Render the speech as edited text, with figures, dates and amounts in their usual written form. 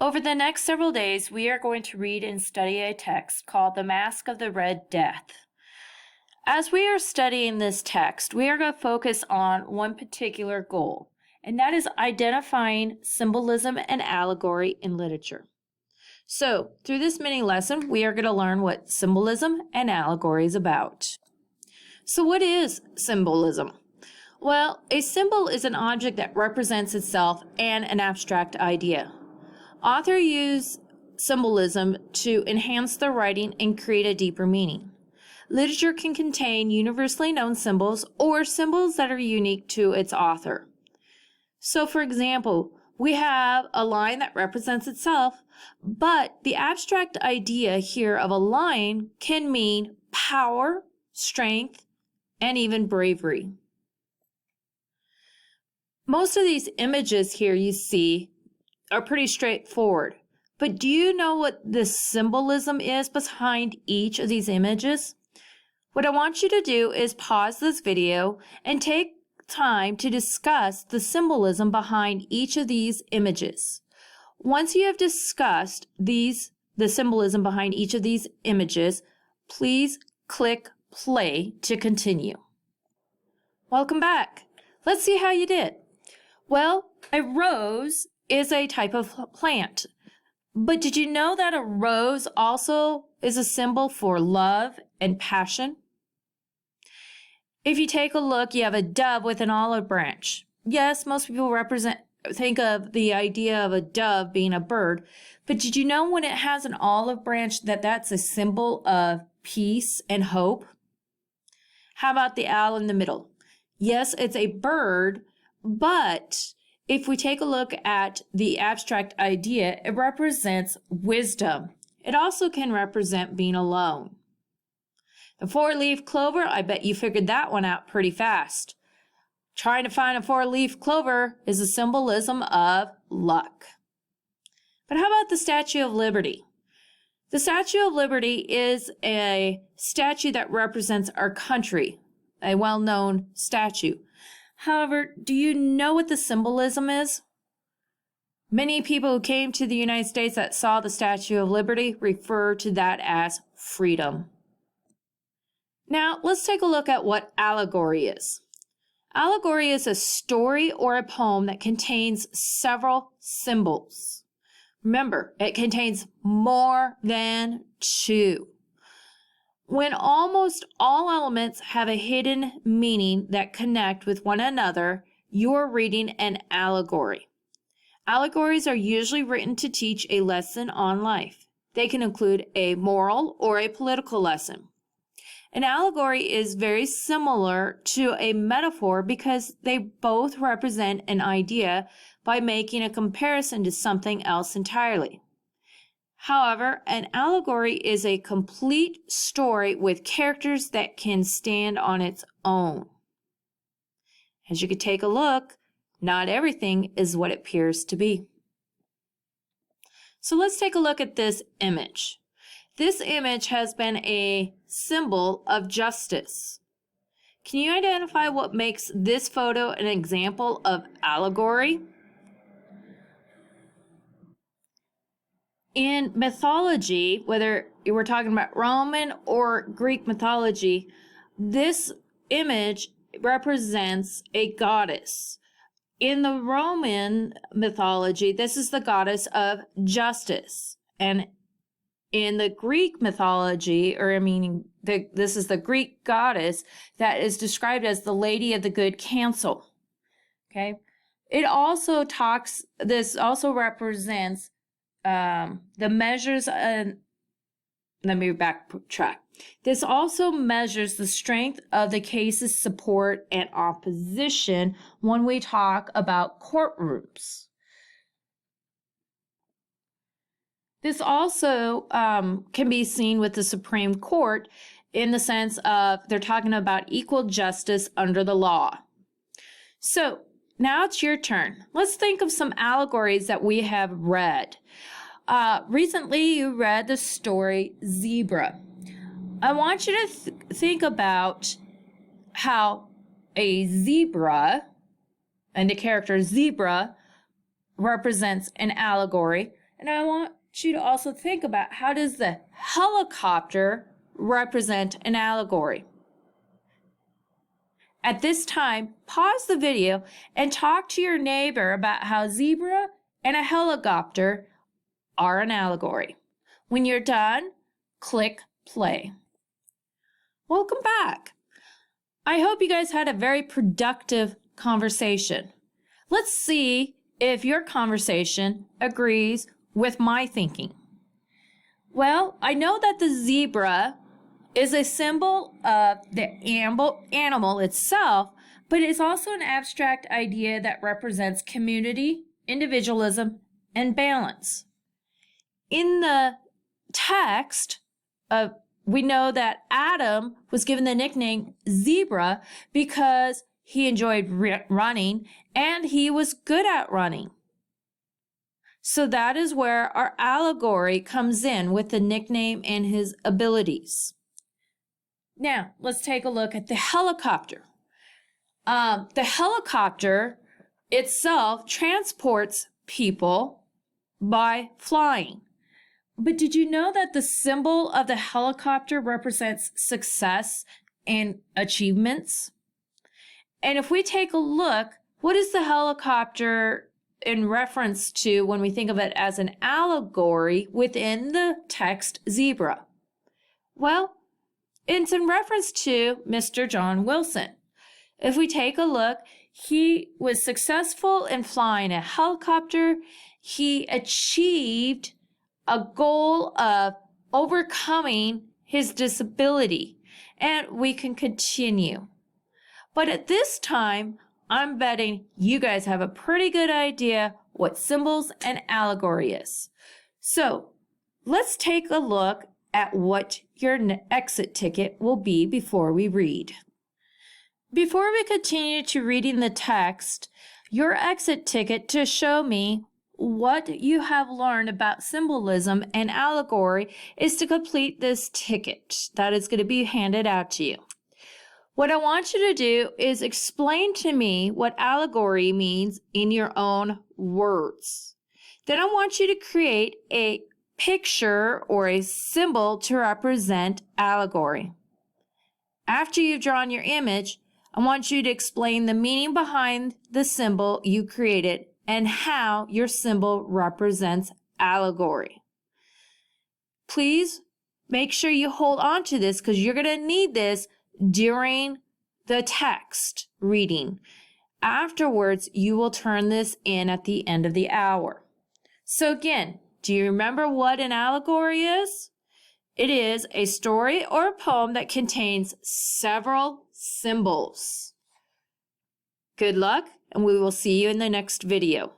Over the next several days, we are going to read and study a text called The Mask of the Red Death. As we are studying this text, we are going to focus on one particular goal, and that is identifying symbolism and allegory in literature. So, through this mini lesson, we are going to learn what symbolism and allegory is about. So, what is symbolism? Well, a symbol is an object that represents itself and an abstract idea. Authors use symbolism to enhance their writing and create a deeper meaning. Literature can contain universally known symbols or symbols that are unique to its author. So, for example, we have a line that represents itself, but the abstract idea here of a line can mean power, strength, and even bravery. Most of these images here you see are pretty straightforward, but do you know what the symbolism is behind each of these images? What I want you to do is pause this video and take time to discuss the symbolism behind each of these images. Once you have discussed the symbolism behind each of these images, please click play to continue. Welcome back. Let's see how you did. Well, a rose is a type of plant. But did you know that a rose also is a symbol for love and passion? If you take a look, you have a dove with an olive branch. Yes, most people think of the idea of a dove being a bird, but did you know when it has an olive branch that's a symbol of peace and hope? How about the owl in the middle? Yes, it's a bird, but if we take a look at the abstract idea, it represents wisdom. It also can represent being alone. The four-leaf clover, I bet you figured that one out pretty fast. Trying to find a four-leaf clover is a symbolism of luck. But how about the Statue of Liberty? The Statue of Liberty is a statue that represents our country, a well-known statue. However, do you know what the symbolism is? Many people who came to the United States that saw the Statue of Liberty refer to that as freedom. Now, let's take a look at what allegory is. Allegory is a story or a poem that contains several symbols. Remember, it contains more than two. When almost all elements have a hidden meaning that connect with one another, you're reading an allegory. Allegories are usually written to teach a lesson on life. They can include a moral or a political lesson. An allegory is very similar to a metaphor because they both represent an idea by making a comparison to something else entirely. However, an allegory is a complete story with characters that can stand on its own. As you can take a look, not everything is what it appears to be. So let's take a look at this image. This image has been a symbol of justice. Can you identify what makes this photo an example of allegory? In mythology, whether we're talking about Roman or Greek mythology, this image represents a goddess. In the Roman mythology, this is the goddess of justice. And in the Greek mythology, this is the Greek goddess that is described as the Lady of the Good Counsel. Okay? This also represents the measures, let me backtrack. This also measures the strength of the case's support and opposition when we talk about courtrooms. This also can be seen with the Supreme Court in the sense of they're talking about equal justice under the law. So now it's your turn. Let's think of some allegories that we have read. Recently, you read the story Zebra. I want you to think about how a zebra and the character zebra represents an allegory, And I want you to also think about, how does the helicopter represent an allegory? At this time, pause the video and talk to your neighbor about how zebra and a helicopter are an allegory. When you're done, click play. Welcome back. I hope you guys had a very productive conversation. Let's see if your conversation agrees with my thinking. Well, I know that the zebra is a symbol of the animal itself, but it's also an abstract idea that represents community, individualism, and balance. In the text, we know that Adam was given the nickname zebra because he enjoyed running and he was good at running. So that is where our allegory comes in with the nickname and his abilities. Now, let's take a look at the helicopter. The helicopter itself transports people by flying. But did you know that the symbol of the helicopter represents success and achievements? And if we take a look, what is the helicopter in reference to when we think of it as an allegory within the text zebra? Well, it's in reference to Mr. John Wilson. If we take a look, he was successful in flying a helicopter. He achieved a goal of overcoming his disability, and we can continue. But at this time, I'm betting you guys have a pretty good idea what symbols and allegory is. So let's take a look at what your exit ticket will be before we read. Before we continue to reading the text, your exit ticket to show me what you have learned about symbolism and allegory is to complete this ticket that is going to be handed out to you. What I want you to do is explain to me what allegory means in your own words. Then I want you to create a picture or a symbol to represent allegory. After you've drawn your image, I want you to explain the meaning behind the symbol you created and how your symbol represents allegory. Please make sure you hold on to this because you're going to need this during the text reading. Afterwards, you will turn this in at the end of the hour. So again, do you remember what an allegory is? It is a story or a poem that contains several symbols. Good luck, and we will see you in the next video.